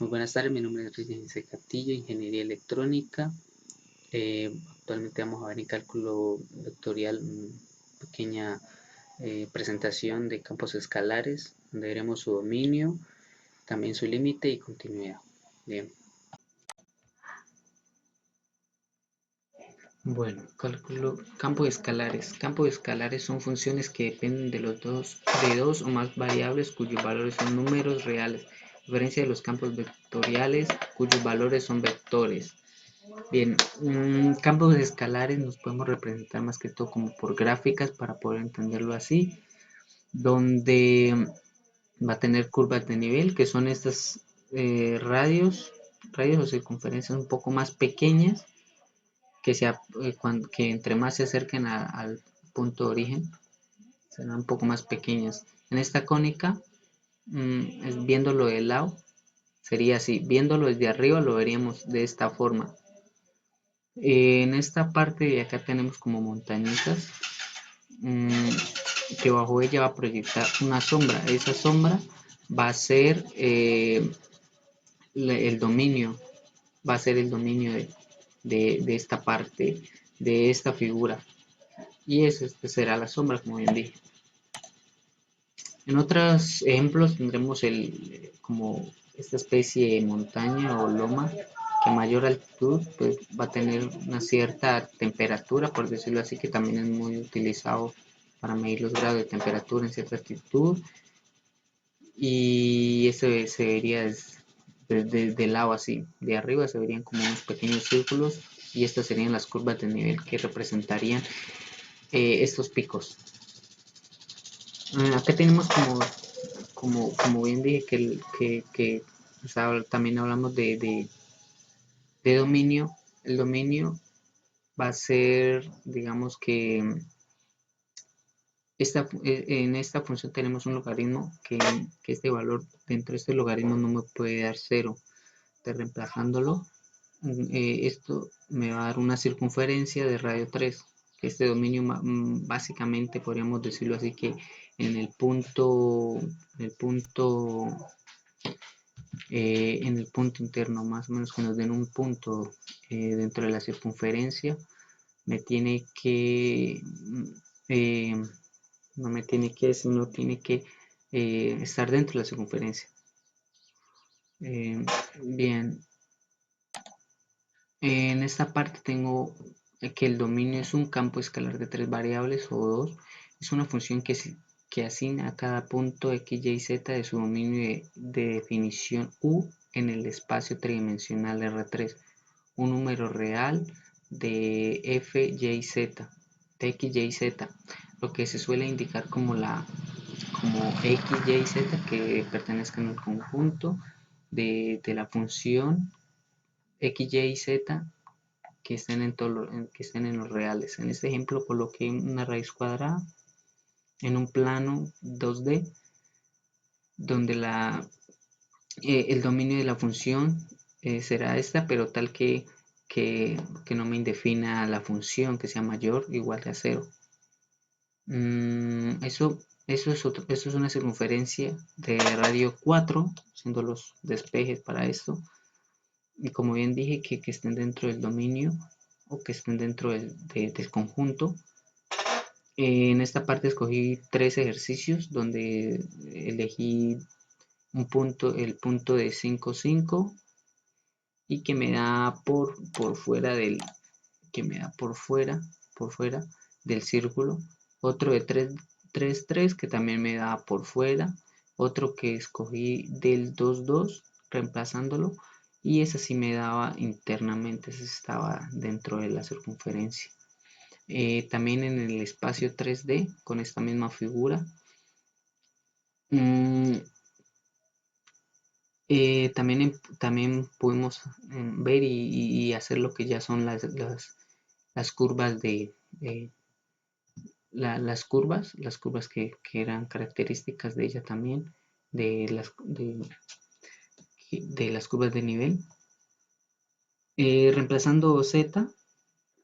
Muy buenas tardes, mi nombre es Ricky Castillo, Ingeniería Electrónica. Actualmente vamos a ver en cálculo vectorial una pequeña presentación de campos escalares, donde veremos su dominio, también su límite y continuidad. Bien. Bueno, cálculo campos escalares. Campos escalares son funciones que dependen de dos o más variables cuyos valores son números reales, a diferencia de los campos vectoriales cuyos valores son vectores. Bien, campos escalares nos podemos representar más que todo como por gráficas para poder entenderlo así, donde va a tener curvas de nivel, que son estas radios o circunferencias un poco más pequeñas, que entre más se acerquen al punto de origen, serán un poco más pequeñas. En esta cónica, viéndolo de lado, sería así. Viéndolo desde arriba lo veríamos de esta forma. En esta parte de acá tenemos como montañitas, que bajo ella va a proyectar una sombra. Esa sombra va a ser el dominio, va a ser el dominio de esta parte, de esta figura. Y esa será la sombra, como bien dije. En otros ejemplos tendremos como esta especie de montaña o loma, que a mayor altitud pues, va a tener una cierta temperatura, por decirlo así, que también es muy utilizado para medir los grados de temperatura en cierta altitud. Y eso se vería de lado así, de arriba se verían como unos pequeños círculos, y estas serían las curvas de nivel que representarían estos picos. Acá tenemos como bien dije que o sea, también hablamos de dominio. El dominio va a ser, digamos que en esta función tenemos un logaritmo que este valor dentro de este logaritmo no me puede dar 0. Reemplazándolo, esto me va a dar una circunferencia de radio 3. Este dominio básicamente podríamos decirlo así, que en el punto interno, más o menos que nos den un punto dentro de la circunferencia, me tiene que no me tiene que, sino tiene que estar dentro de la circunferencia. Bien, en esta parte tengo que el dominio es un campo escalar de 3 variables o 2. Es una función que asigna a cada punto x, y, z de su dominio de definición u en el espacio tridimensional R3, un número real de f, y, z, de x, y, z, lo que se suele indicar como x, y, z que pertenezcan al conjunto de la función x, y, z que estén en los reales. En este ejemplo coloqué una raíz cuadrada en un plano 2D, donde el dominio de la función será esta, pero tal que no me indefina la función, que sea mayor o igual a 0. Eso es una circunferencia de radio 4, siendo los despejes para esto. Y como bien dije, que estén dentro del dominio o que estén dentro del conjunto. En esta parte escogí 3 ejercicios donde elegí el punto de 5, 5, y que me da por fuera del círculo. Otro de 3, 3, 3 que también me da por fuera. Otro que escogí del 2, 2 reemplazándolo, y esa sí me daba internamente, esa estaba dentro de la circunferencia. También en el espacio 3D con esta misma figura. También pudimos ver y hacer lo que ya son las curvas las curvas que eran características de ella también, de las curvas de nivel, reemplazando z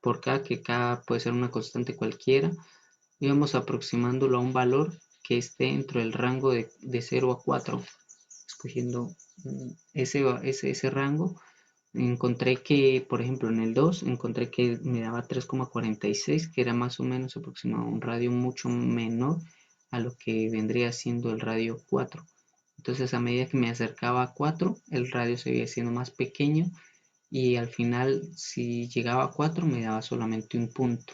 por k, que k puede ser una constante cualquiera, íbamos aproximándolo a un valor que esté dentro del rango de 0 a 4. escogiendo ese rango, encontré que, por ejemplo, en el 2, encontré que me daba 3,46, que era más o menos aproximado un radio mucho menor a lo que vendría siendo el radio 4. Entonces, a medida que me acercaba a 4, el radio se iba siendo más pequeño y al final, si llegaba a 4, me daba solamente un punto.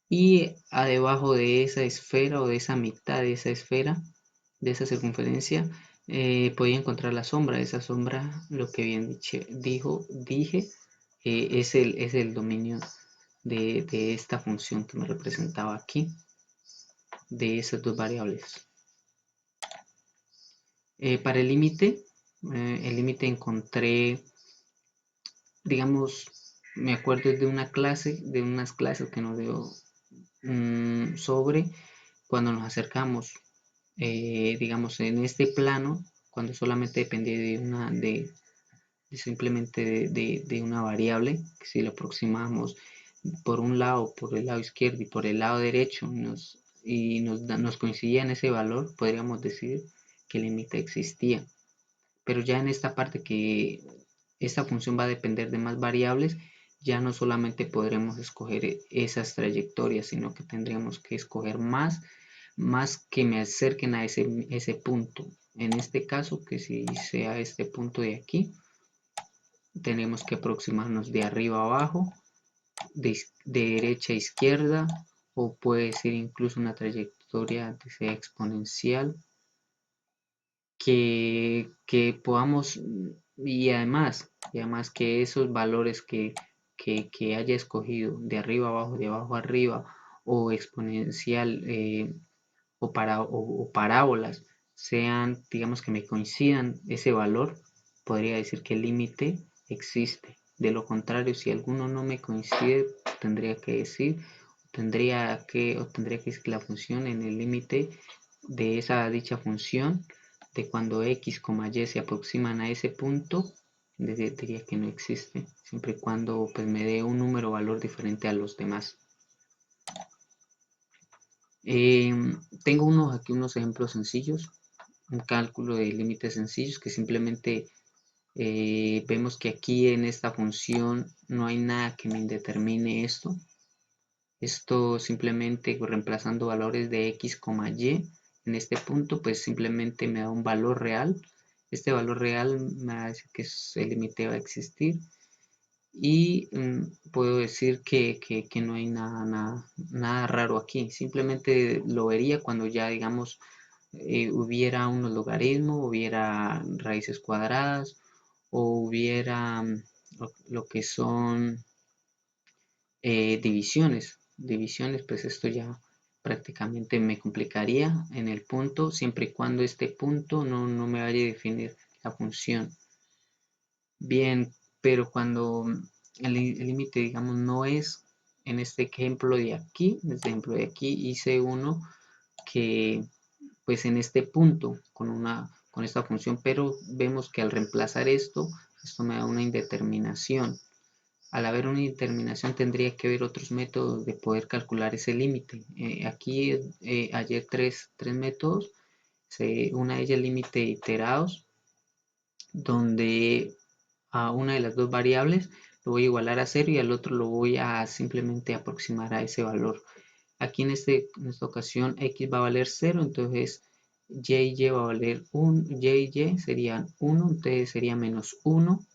Y debajo de esa esfera o de esa mitad de esa esfera, de esa circunferencia, podía encontrar la sombra. Esa sombra, lo que bien dije, es el dominio de esta función que me representaba aquí, de esas dos variables. Para el límite encontré, digamos, me acuerdo de unas clases que nos dio sobre cuando nos acercamos, digamos, en este plano, cuando solamente dependía simplemente de una variable, que si lo aproximamos por un lado, por el lado izquierdo y por el lado derecho, nos coincidía en ese valor, podríamos decir que el límite existía. Pero ya en esta parte que esta función va a depender de más variables, ya no solamente podremos escoger esas trayectorias, sino que tendríamos que escoger más que me acerquen a ese punto. En este caso, que si sea este punto de aquí, tenemos que aproximarnos de arriba a abajo, de derecha a izquierda, o puede ser incluso una trayectoria que sea exponencial, que podamos, y además que esos valores que haya escogido de arriba a abajo, de abajo a arriba, o exponencial, o parábolas, sean, digamos, que me coincidan ese valor, podría decir que el límite existe. De lo contrario, si alguno no me coincide, tendría que decir, tendría que decir que la función en el límite de esa dicha función, de cuando x, y se aproximan a ese punto, diría que no existe, siempre y cuando pues me dé un número o valor diferente a los demás. Tengo aquí unos ejemplos sencillos, un cálculo de límites sencillos que simplemente vemos que aquí en esta función no hay nada que me determine esto. Esto simplemente reemplazando valores de x, y en este punto, pues simplemente me da un valor real. Este valor real me hace que el límite va a existir. Y puedo decir que no hay nada raro aquí. Simplemente lo vería cuando ya, digamos, hubiera unos logaritmos, hubiera raíces cuadradas, o hubiera lo que son divisiones. Divisiones, pues esto ya prácticamente me complicaría en el punto, siempre y cuando este punto no me vaya a definir la función. Bien, pero cuando el límite, digamos, no es en este ejemplo de aquí, hice uno que pues en este punto con esta función, pero vemos que al reemplazar esto me da una indeterminación. Al haber una indeterminación tendría que haber otros métodos de poder calcular ese límite. Aquí hallé tres métodos, una de ellas límite iterados, donde a una de las dos variables lo voy a igualar a 0 y al otro lo voy a simplemente aproximar a ese valor. Aquí en esta ocasión x va a valer 0, entonces y va a valer 1, y serían 1, entonces sería menos 1.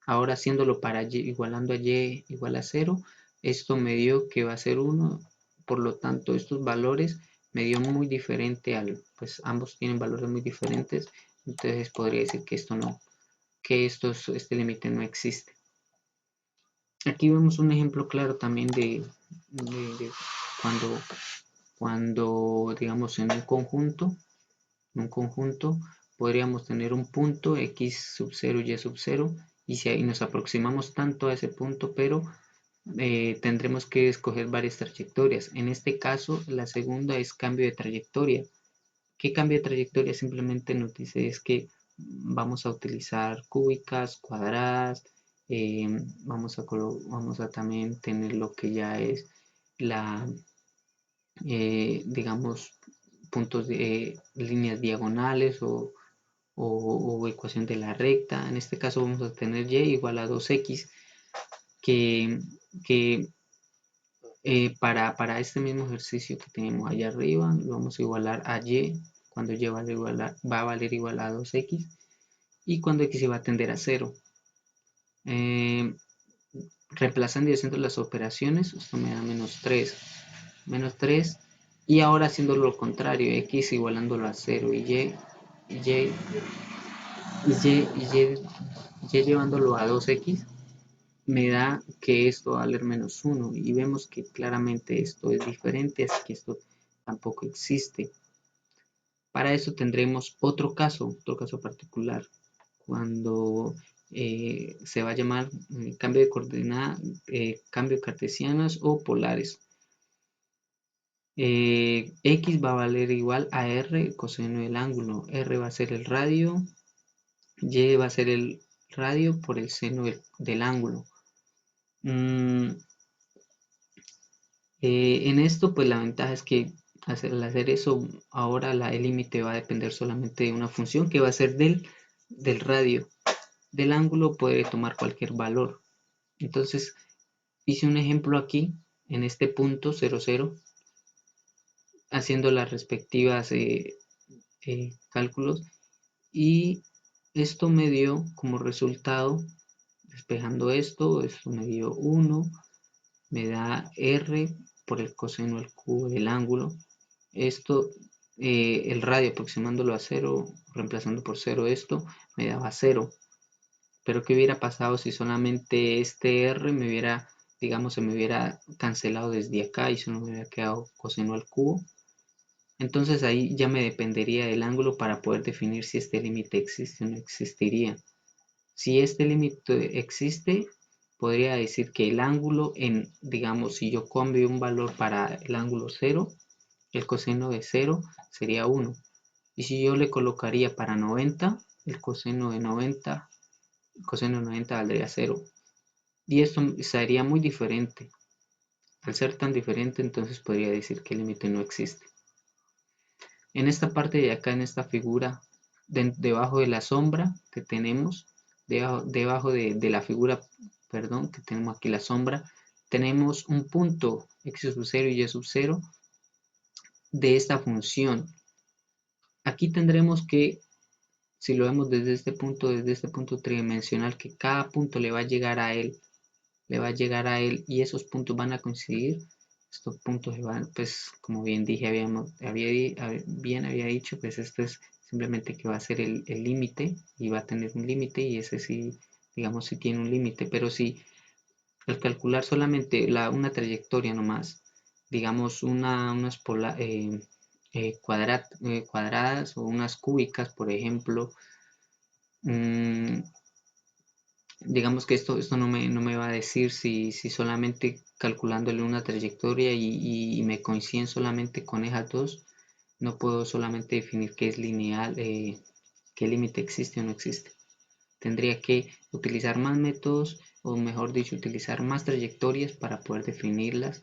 Ahora haciéndolo para y, igualando a y igual a 0, esto me dio que va a ser 1, por lo tanto estos valores me dio muy diferente pues ambos tienen valores muy diferentes, entonces podría decir que este límite no existe. Aquí vemos un ejemplo claro también de cuando digamos en un conjunto podríamos tener un punto x sub 0 y sub 0 y si ahí nos aproximamos tanto a ese punto, pero tendremos que escoger varias trayectorias. En este caso la segunda es cambio de trayectoria. ¿Qué cambio de trayectoria? Simplemente nos dice es que vamos a utilizar cúbicas, cuadradas, vamos a también tener lo que ya es digamos, puntos de líneas diagonales o ecuación de la recta. En este caso vamos a tener y igual a 2x, que para este mismo ejercicio que tenemos allá arriba, lo vamos a igualar a y cuando y va a valer igual a 2x y cuando x va a tender a 0. Reemplazando y haciendo las operaciones, esto me da menos 3, y ahora haciendo lo contrario, x igualándolo a 0 y llevándolo a 2x, me da que esto va a valer menos 1 y vemos que claramente esto es diferente, así que esto tampoco existe. Para eso tendremos otro caso particular, cuando se va a llamar cambio de coordenada, cambio cartesianas o polares. X va a valer igual a R coseno del ángulo. R va a ser el radio, Y va a ser el radio por el seno del ángulo. En esto, pues la ventaja es que al hacer eso, ahora el límite va a depender solamente de una función que va a ser del radio. Del ángulo puede tomar cualquier valor. Entonces, hice un ejemplo aquí, en este punto 0, 0, haciendo las respectivas cálculos, y esto me dio como resultado, despejando esto me dio 1, me da R por el coseno al cubo del ángulo. Esto, el radio aproximándolo a 0, reemplazando por 0 esto, me daba 0. Pero ¿qué hubiera pasado si solamente este R me hubiera, digamos, se me hubiera cancelado desde acá y solo me hubiera quedado coseno al cubo? Entonces ahí ya me dependería del ángulo para poder definir si este límite existe o no existiría. Si este límite existe, podría decir que el ángulo digamos, si yo cambio un valor para el ángulo 0, el coseno de 0 sería 1. Y si yo le colocaría para 90, el coseno de 90 valdría 0. Y esto sería muy diferente. Al ser tan diferente, entonces podría decir que el límite no existe. En esta parte de acá, en esta figura, debajo de la sombra que tenemos, debajo de la figura, perdón, que tenemos aquí la sombra, tenemos un punto x sub 0 y y sub 0 de esta función. Aquí tendremos que, si lo vemos desde este punto tridimensional, que cada punto le va a llegar a él, y esos puntos van a coincidir. Estos puntos se van, pues como bien dije, había dicho, pues esto es simplemente que va a ser el límite y va a tener un límite, y ese sí, digamos, sí tiene un límite. Pero si al calcular solamente una trayectoria nomás, digamos unas cuadradas o unas cúbicas, por ejemplo, digamos que esto no me va a decir si solamente calculándole una trayectoria y me coinciden solamente con esas dos, no puedo solamente definir qué es lineal, qué límite existe o no existe. Tendría que utilizar más métodos, o mejor dicho, utilizar más trayectorias para poder definirlas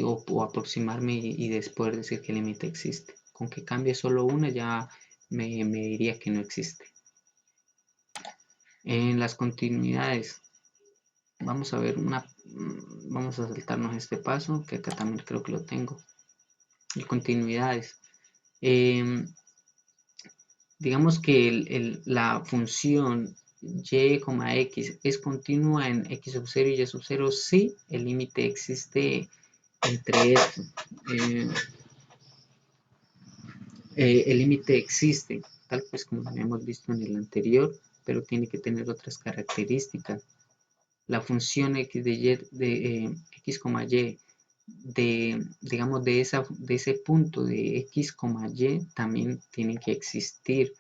o aproximarme y después decir qué límite existe. Con que cambie solo una ya me diría que no existe. En las continuidades, vamos a ver vamos a saltarnos este paso, que acá también creo que lo tengo. Y continuidades. Digamos que la función y, x es continua en x sub 0 y y sub 0 si el límite existe entre esto. El límite existe, tal pues como hemos visto en el anterior, pero tiene que tener otras características. La función x de y, x, y, digamos, de ese punto de x, y también tiene que existir.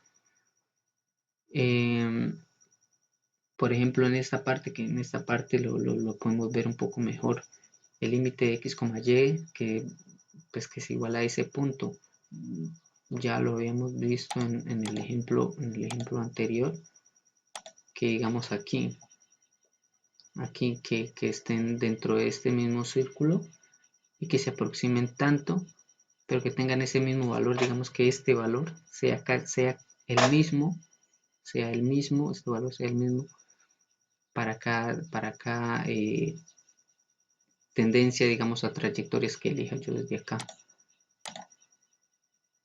Por ejemplo, en esta parte lo podemos ver un poco mejor. El límite de x, y, que es igual a ese punto. Ya lo habíamos visto en el ejemplo anterior, que digamos aquí que estén dentro de este mismo círculo y que se aproximen tanto, pero que tengan ese mismo valor. Digamos que este valor sea el mismo sea el mismo, este valor sea el mismo para cada tendencia, digamos, a trayectorias que elija yo desde acá.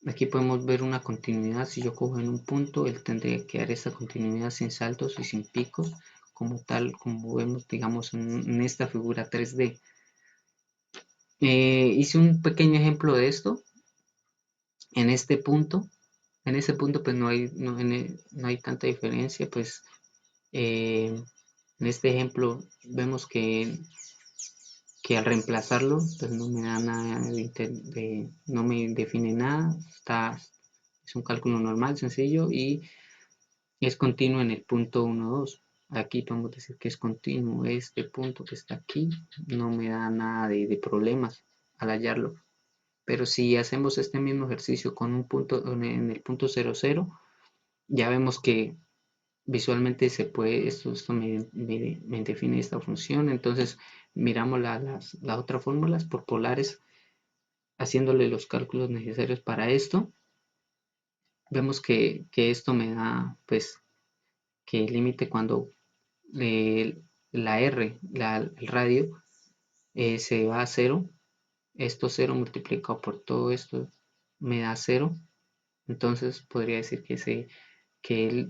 Aquí podemos ver una continuidad. Si yo cojo en un punto, él tendría que dar esta continuidad sin saltos y sin picos, como tal, como vemos, digamos, en esta figura 3D. Hice un pequeño ejemplo de esto en este punto. En ese punto pues no hay tanta diferencia, pues en este ejemplo vemos que al reemplazarlo pues no me da nada no me define nada, es un cálculo normal, sencillo, y es continuo en el punto 1, 2. Aquí podemos decir que es continuo. Este punto que está aquí no me da nada de problemas al hallarlo. Pero si hacemos este mismo ejercicio con un punto en el punto 0, 0, ya vemos que visualmente se puede, esto me define esta función. Entonces miramos las otras fórmulas por polares, haciéndole los cálculos necesarios para esto. Vemos que esto me da, pues, que el límite cuando la R, el radio, se va a 0, esto 0 multiplicado por todo esto me da 0. Entonces podría decir que él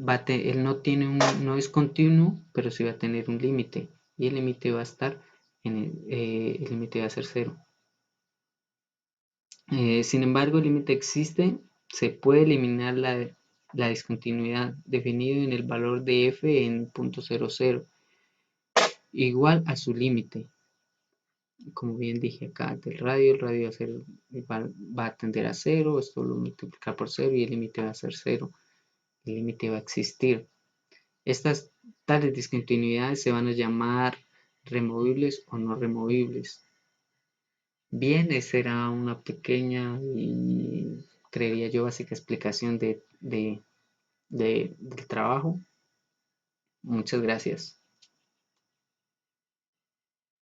no es continuo, pero sí va a tener un límite, y el límite va a estar el límite va a ser 0. Sin embargo, el límite existe, se puede eliminar la discontinuidad definido en el valor de f en .00 igual a su límite. Como bien dije acá del radio, el radio va a tender a 0, esto lo multiplicar por 0 y el límite va a ser 0. El límite va a existir. Estas tales discontinuidades se van a llamar removibles o no removibles. Bien, esa era una pequeña y creería yo básica explicación del trabajo. Muchas gracias.